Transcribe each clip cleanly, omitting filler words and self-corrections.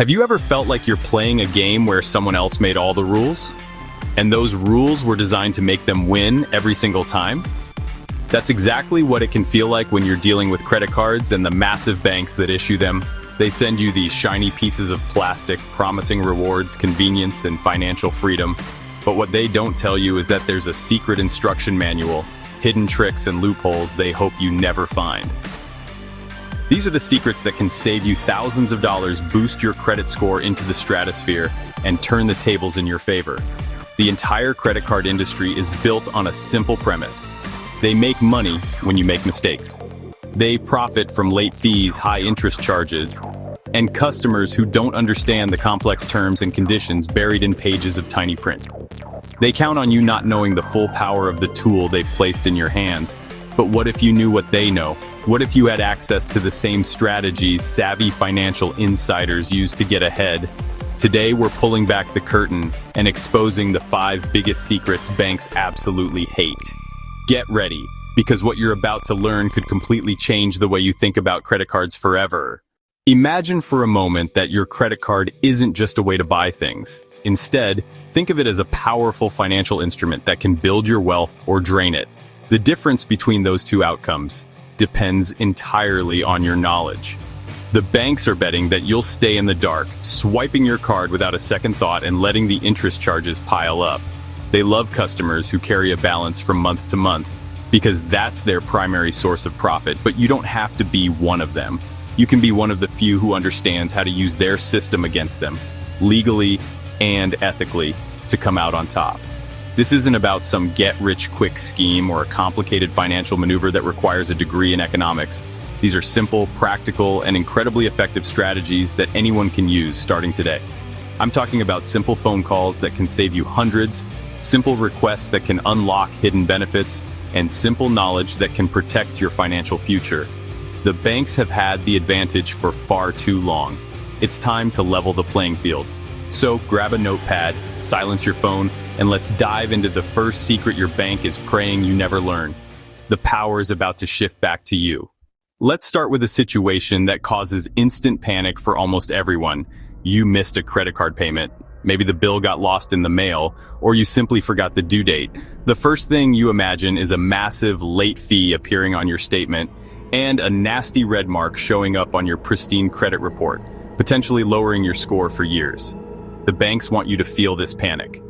Have you ever felt like you're playing a game where someone else made all the rules? And those rules were designed to make them win every single time? That's exactly what it can feel like when you're dealing with credit cards and the massive banks that issue them. They send you these shiny pieces of plastic, promising rewards, convenience, and financial freedom. But what they don't tell you is that there's a secret instruction manual, hidden tricks and loopholes they hope you never find. These are the secrets that can save you thousands of dollars, boost your credit score into the stratosphere, and turn the tables in your favor. The entire credit card industry is built on a simple premise. They make money when you make mistakes. They profit from late fees, high interest charges, and customers who don't understand the complex terms and conditions buried in pages of tiny print. They count on you not knowing the full power of the tool they've placed in your hands. But what if you knew what they know? What if you had access to the same strategies savvy financial insiders use to get ahead? Today, we're pulling back the curtain and exposing the 5 biggest secrets banks absolutely hate. Get ready, because what you're about to learn could completely change the way you think about credit cards forever. Imagine for a moment that your credit card isn't just a way to buy things. Instead, think of it as a powerful financial instrument that can build your wealth or drain it. The difference between those two outcomes depends entirely on your knowledge. The banks are betting that you'll stay in the dark, swiping your card without a second thought and letting the interest charges pile up. They love customers who carry a balance from month to month because that's their primary source of profit, but you don't have to be one of them. You can be one of the few who understands how to use their system against them, legally and ethically, to come out on top. This isn't about some get-rich-quick scheme or a complicated financial maneuver that requires a degree in economics. These are simple, practical, and incredibly effective strategies that anyone can use starting today. I'm talking about simple phone calls that can save you hundreds, simple requests that can unlock hidden benefits, and simple knowledge that can protect your financial future. The banks have had the advantage for far too long. It's time to level the playing field. So grab a notepad, silence your phone, and let's dive into the first secret your bank is praying you never learn. The power is about to shift back to you. Let's start with a situation that causes instant panic for almost everyone. You missed a credit card payment. Maybe the bill got lost in the mail, or you simply forgot the due date. The first thing you imagine is a massive late fee appearing on your statement and a nasty red mark showing up on your pristine credit report, potentially lowering your score for years. The banks want you to feel this panic.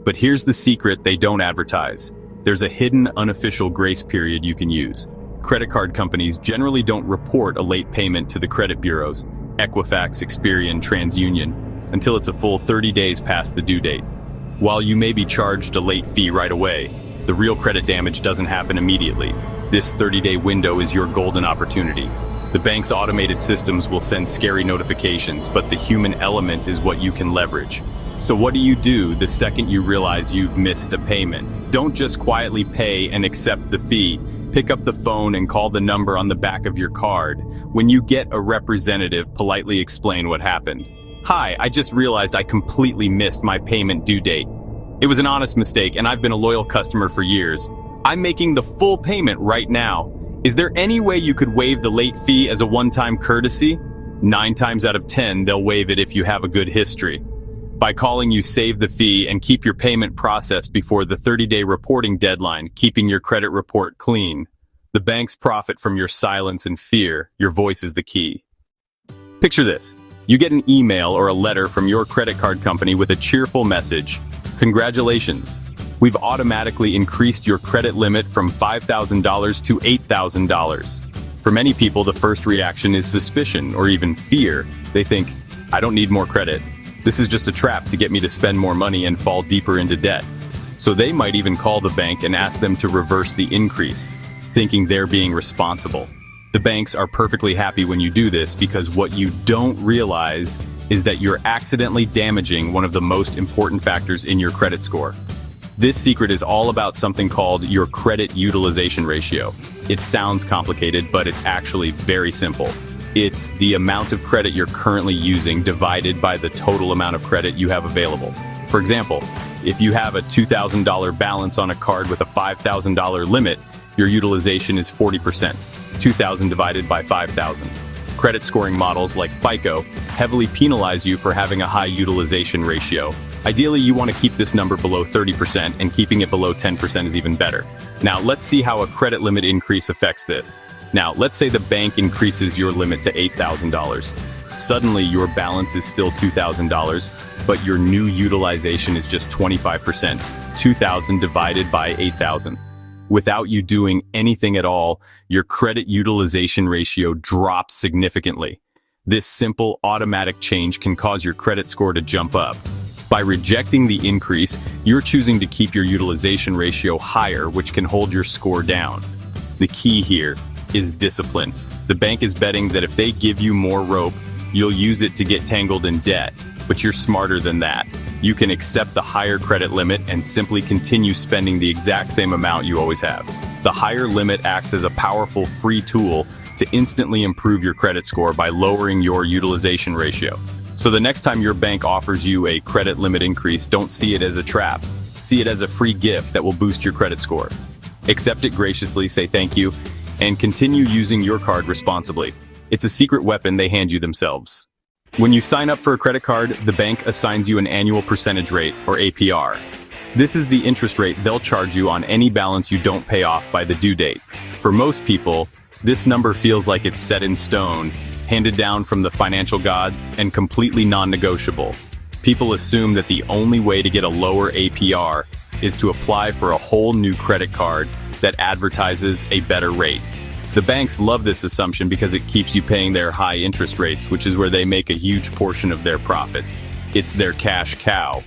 But here's the secret they don't advertise. There's a hidden, unofficial grace period you can use. Credit card companies generally don't report a late payment to the credit bureaus, Equifax, Experian, TransUnion, until it's a full 30 days past the due date. While you may be charged a late fee right away, the real credit damage doesn't happen immediately. This 30-day window is your golden opportunity. The bank's automated systems will send scary notifications, but the human element is what you can leverage. So what do the second you realize you've missed a payment? Don't just quietly pay and accept the fee. Pick up the phone and call the number on the back of your card. When you get a representative, politely explain what happened. Hi, I just realized I completely missed my payment due date. It was an honest mistake, and I've been a loyal customer for years. I'm making the full payment right now. Is there any way you could waive the late fee as a one-time courtesy? 9 times out of 10, they'll waive it if you have a good history. By calling you, save the fee and keep your payment processed before the 30-day reporting deadline, keeping your credit report clean. The banks profit from your silence and fear. Your voice is the key. Picture this. You get an email or a letter from your credit card company with a cheerful message. Congratulations. We've automatically increased your credit limit from $5,000 to $8,000. For many people, the first reaction is suspicion or even fear. They think, I don't need more credit. This is just a trap to get me to spend more money and fall deeper into debt. So they might even call the bank and ask them to reverse the increase, thinking they're being responsible. The banks are perfectly happy when you do this because what you don't realize is that you're accidentally damaging one of the most important factors in your credit score. This secret is all about something called your credit utilization ratio. It sounds complicated, but it's actually very simple. It's the amount of credit you're currently using divided by the total amount of credit you have available. For example, if you have a $2,000 balance on a card with a $5,000 limit, your utilization is 40%, 2,000 divided by 5,000. Credit scoring models like FICO heavily penalize you for having a high utilization ratio. Ideally, you want to keep this number below 30%, and keeping it below 10% is even better. Now, let's see how a credit limit increase affects this. Now, let's say the bank increases your limit to $8,000. Suddenly, your balance is still $2,000, but your new utilization is just 25%, 2,000 divided by 8,000. Without you doing anything at all, your credit utilization ratio drops significantly. This simple automatic change can cause your credit score to jump up. By rejecting the increase, you're choosing to keep your utilization ratio higher, which can hold your score down. The key here is discipline. The bank is betting that if they give you more rope, you'll use it to get tangled in debt, but you're smarter than that. You can accept the higher credit limit and simply continue spending the exact same amount you always have. The higher limit acts as a powerful free tool to instantly improve your credit score by lowering your utilization ratio. So the next time your bank offers you a credit limit increase, don't see it as a trap. See it as a free gift that will boost your credit score. Accept it graciously, say thank you, and continue using your card responsibly. It's a secret weapon they hand you themselves. When you sign up for a credit card, the bank assigns you an annual percentage rate, or APR. This is the interest rate they'll charge you on any balance you don't pay off by the due date. For most people, this number feels like it's set in stone, handed down from the financial gods, and completely non-negotiable. People assume that the only way to get a lower APR is to apply for a whole new credit card that advertises a better rate. The banks love this assumption because it keeps you paying their high interest rates, which is where they make a huge portion of their profits. It's their cash cow.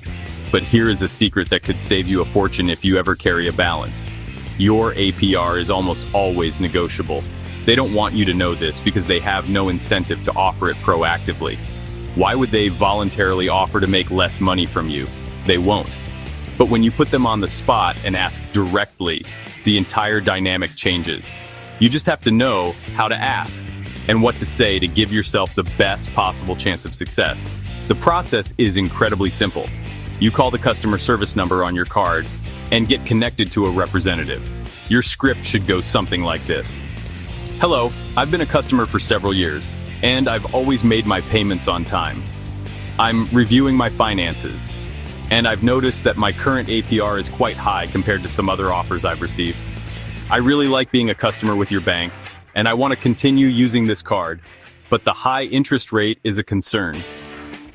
But here is a secret that could save you a fortune if you ever carry a balance. Your APR is almost always negotiable. They don't want you to know this because they have no incentive to offer it proactively. Why would they voluntarily offer to make less money from you? They won't. But when you put them on the spot and ask directly, the entire dynamic changes. You just have to know how to ask and what to say to give yourself the best possible chance of success. The process is incredibly simple. You call the customer service number on your card and get connected to a representative. Your script should go something like this. Hello, I've been a customer for several years, and I've always made my payments on time. I'm reviewing my finances, and I've noticed that my current APR is quite high compared to some other offers I've received. I really like being a customer with your bank, and I want to continue using this card, but the high interest rate is a concern.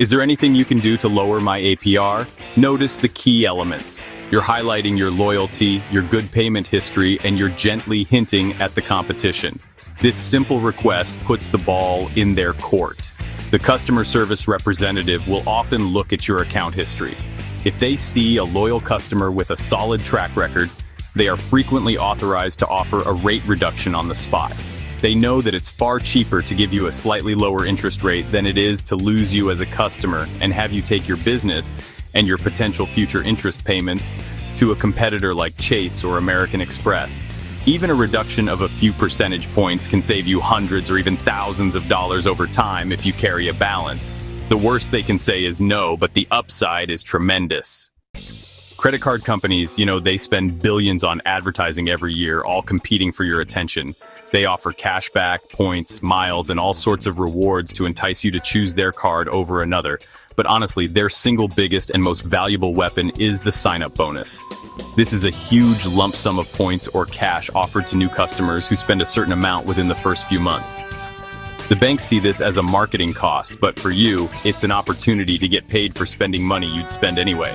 Is there anything you can do to lower my APR? Notice the key elements. You're highlighting your loyalty, your good payment history, and you're gently hinting at the competition. This simple request puts the ball in their court. The customer service representative will often look at your account history. If they see a loyal customer with a solid track record, they are frequently authorized to offer a rate reduction on the spot. They know that it's far cheaper to give you a slightly lower interest rate than it is to lose you as a customer and have you take your business and your potential future interest payments to a competitor like Chase or American Express. Even a reduction of a few percentage points can save you hundreds or even thousands of dollars over time if you carry a balance. The worst they can say is no, but the upside is tremendous. Credit card companies, they spend billions on advertising every year, all competing for your attention. They offer cashback, points, miles, and all sorts of rewards to entice you to choose their card over another. But honestly, their single biggest and most valuable weapon is the sign-up bonus. This is a huge lump sum of points or cash offered to new customers who spend a certain amount within the first few months. The banks see this as a marketing cost, but for you, it's an opportunity to get paid for spending money you'd spend anyway.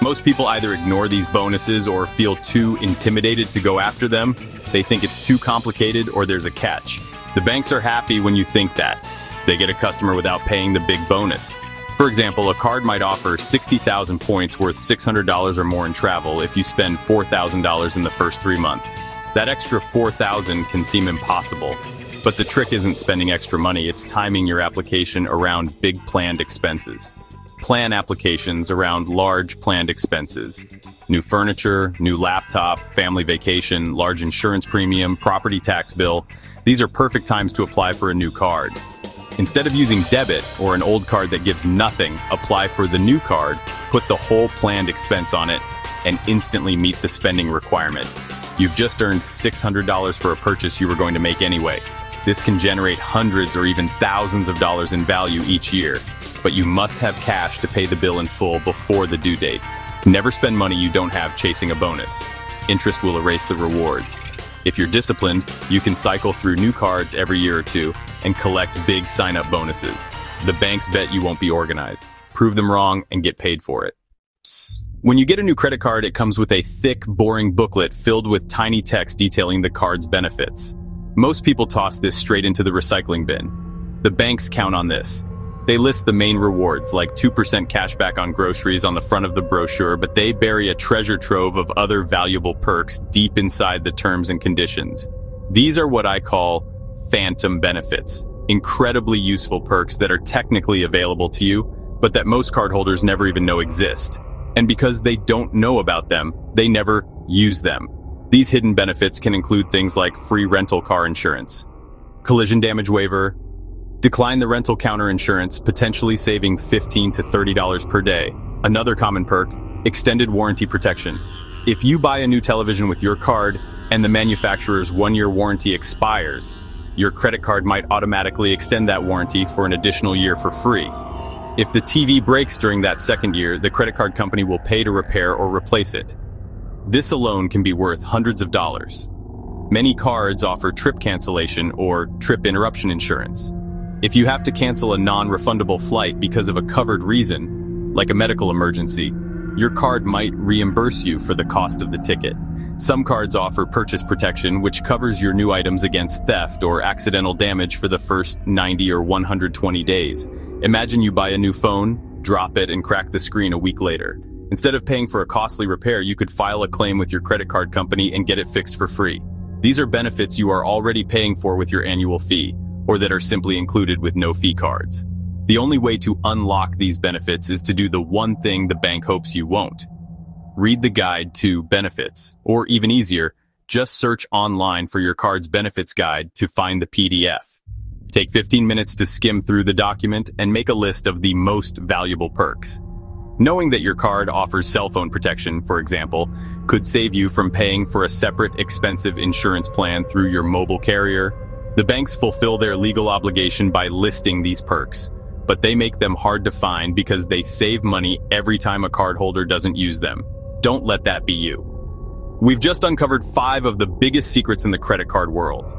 Most people either ignore these bonuses or feel too intimidated to go after them. They think it's too complicated or there's a catch. The banks are happy when you think that. They get a customer without paying the big bonus. For example, a card might offer 60,000 points worth $600 or more in travel if you spend $4,000 in the first 3 months. That extra $4,000 can seem impossible. But the trick isn't spending extra money, it's timing your application around big planned expenses. Plan applications around large planned expenses. New furniture, new laptop, family vacation, large insurance premium, property tax bill. These are perfect times to apply for a new card. Instead of using debit or an old card that gives nothing, apply for the new card, put the whole planned expense on it, and instantly meet the spending requirement. You've just earned $600 for a purchase you were going to make anyway. This can generate hundreds or even thousands of dollars in value each year, but you must have cash to pay the bill in full before the due date. Never spend money you don't have chasing a bonus. Interest will erase the rewards. If you're disciplined, you can cycle through new cards every year or two and collect big sign-up bonuses. The banks bet you won't be organized. Prove them wrong and get paid for it. When you get a new credit card, it comes with a thick, boring booklet filled with tiny text detailing the card's benefits. Most people toss this straight into the recycling bin. The banks count on this. They list the main rewards, like 2% cashback on groceries on the front of the brochure, but they bury a treasure trove of other valuable perks deep inside the terms and conditions. These are what I call phantom benefits, incredibly useful perks that are technically available to you, but that most cardholders never even know exist. And because they don't know about them, they never use them. These hidden benefits can include things like free rental car insurance, collision damage waiver, decline the rental counter insurance, potentially saving $15 to $30 per day. Another common perk, extended warranty protection. If you buy a new television with your card and the manufacturer's 1-year warranty expires, your credit card might automatically extend that warranty for an additional year for free. If the TV breaks during that second year, the credit card company will pay to repair or replace it. This alone can be worth hundreds of dollars. Many cards offer trip cancellation or trip interruption insurance. If you have to cancel a non-refundable flight because of a covered reason, like a medical emergency, your card might reimburse you for the cost of the ticket. Some cards offer purchase protection, which covers your new items against theft or accidental damage for the first 90 or 120 days. Imagine you buy a new phone, drop it, and crack the screen a week later. Instead of paying for a costly repair, you could file a claim with your credit card company and get it fixed for free. These are benefits you are already paying for with your annual fee, or that are simply included with no-fee cards. The only way to unlock these benefits is to do the one thing the bank hopes you won't. Read the guide to benefits, or even easier, just search online for your card's benefits guide to find the PDF. Take 15 minutes to skim through the document and make a list of the most valuable perks. Knowing that your card offers cell phone protection, for example, could save you from paying for a separate expensive insurance plan through your mobile carrier. The banks fulfill their legal obligation by listing these perks, but they make them hard to find because they save money every time a cardholder doesn't use them. Don't let that be you. We've just uncovered 5 of the biggest secrets in the credit card world.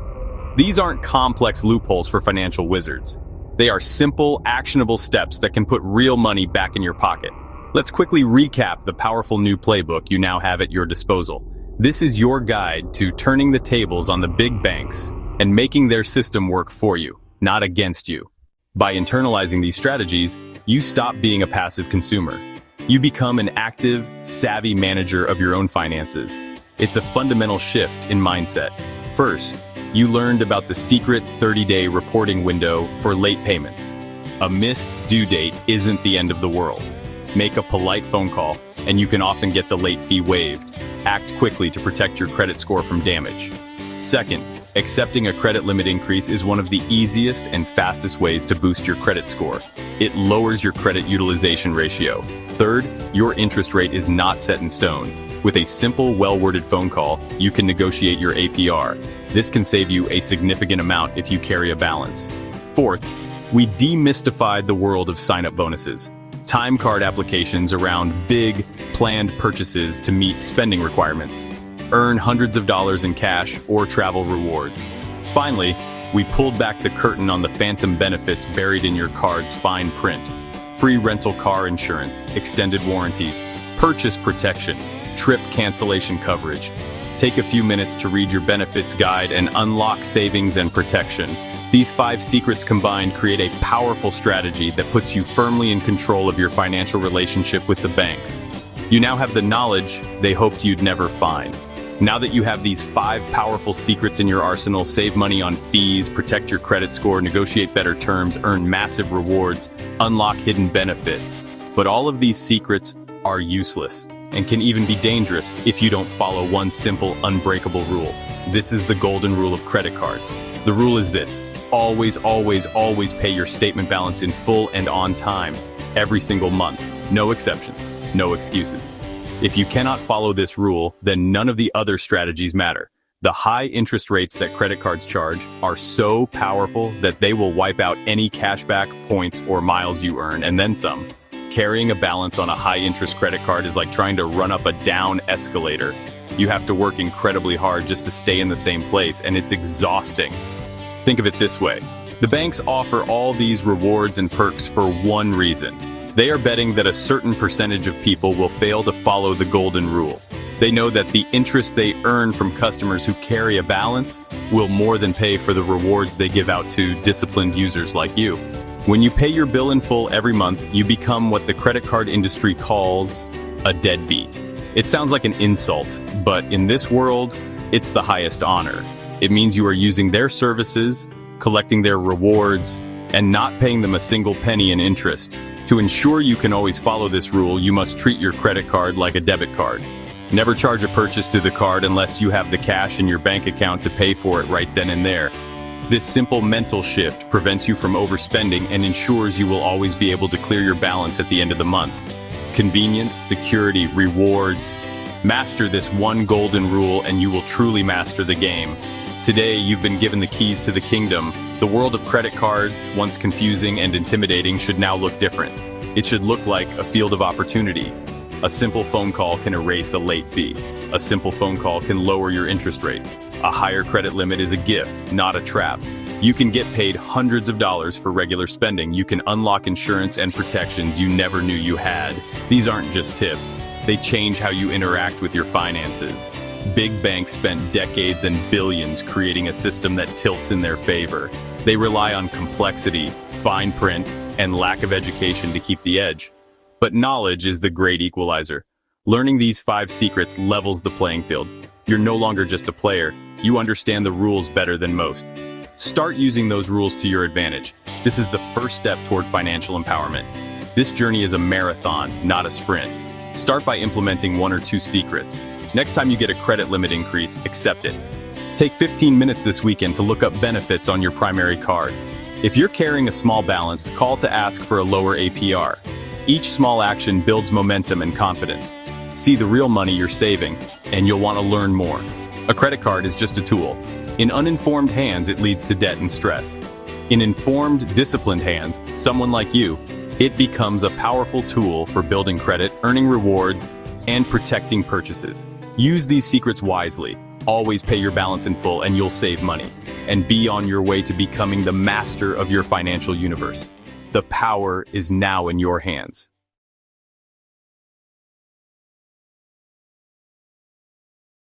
These aren't complex loopholes for financial wizards. They are simple, actionable steps that can put real money back in your pocket. Let's quickly recap the powerful new playbook you now have at your disposal. This is your guide to turning the tables on the big banks and making their system work for you, not against you. By internalizing these strategies, you stop being a passive consumer. You become an active, savvy manager of your own finances. It's a fundamental shift in mindset. First, you learned about the secret 30-day reporting window for late payments. A missed due date isn't the end of the world. Make a polite phone call, and you can often get the late fee waived. Act quickly to protect your credit score from damage. Second, accepting a credit limit increase is one of the easiest and fastest ways to boost your credit score. It lowers your credit utilization ratio. Third, your interest rate is not set in stone. With a simple, well-worded phone call, you can negotiate your APR. This can save you a significant amount if you carry a balance. Fourth, we demystified the world of sign-up bonuses. Time card applications around big, planned purchases to meet spending requirements. Earn hundreds of dollars in cash or travel rewards. Finally, we pulled back the curtain on the phantom benefits buried in your card's fine print. Free rental car insurance, extended warranties, purchase protection, trip cancellation coverage. Take a few minutes to read your benefits guide and unlock savings and protection. These 5 secrets combined create a powerful strategy that puts you firmly in control of your financial relationship with the banks. You now have the knowledge they hoped you'd never find. Now that you have these 5 powerful secrets in your arsenal, save money on fees, protect your credit score, negotiate better terms, earn massive rewards, unlock hidden benefits. But all of these secrets are useless and can even be dangerous if you don't follow one simple, unbreakable rule. This is the golden rule of credit cards. The rule is this: always, always, always pay your statement balance in full and on time, every single month. No exceptions, no excuses. If you cannot follow this rule, then none of the other strategies matter. The high interest rates that credit cards charge are so powerful that they will wipe out any cashback, points, or miles you earn, and then some. Carrying a balance on a high-interest credit card is like trying to run up a down escalator. You have to work incredibly hard just to stay in the same place, and it's exhausting. Think of it this way. The banks offer all these rewards and perks for one reason. They are betting that a certain percentage of people will fail to follow the golden rule. They know that the interest they earn from customers who carry a balance will more than pay for the rewards they give out to disciplined users like you. When you pay your bill in full every month, you become what the credit card industry calls a deadbeat. It sounds like an insult, but in this world, it's the highest honor. It means you are using their services, collecting their rewards, and not paying them a single penny in interest. To ensure you can always follow this rule, you must treat your credit card like a debit card. Never charge a purchase to the card unless you have the cash in your bank account to pay for it right then and there. This simple mental shift prevents you from overspending and ensures you will always be able to clear your balance at the end of the month. Convenience, security, rewards. Master this one golden rule and you will truly master the game. Today, you've been given the keys to the kingdom. The world of credit cards, once confusing and intimidating, should now look different. It should look like a field of opportunity. A simple phone call can erase a late fee. A simple phone call can lower your interest rate. A higher credit limit is a gift, not a trap. You can get paid hundreds of dollars for regular spending. You can unlock insurance and protections you never knew you had. These aren't just tips. They change how you interact with your finances. Big banks spent decades and billions creating a system that tilts in their favor. They rely on complexity, fine print, and lack of education to keep the edge. But knowledge is the great equalizer. Learning these 5 secrets levels the playing field. You're no longer just a player. You understand the rules better than most. Start using those rules to your advantage. This is the first step toward financial empowerment. This journey is a marathon, not a sprint. Start by implementing 1 or 2 secrets. Next time you get a credit limit increase, accept it. Take 15 minutes this weekend to look up benefits on your primary card. If you're carrying a small balance, call to ask for a lower APR. Each small action builds momentum and confidence. See the real money you're saving, and you'll want to learn more. A credit card is just a tool. In uninformed hands, it leads to debt and stress. In informed, disciplined hands, someone like you, it becomes a powerful tool for building credit, earning rewards, and protecting purchases. Use these secrets wisely. Always pay your balance in full, and you'll save money. And be on your way to becoming the master of your financial universe. The power is now in your hands.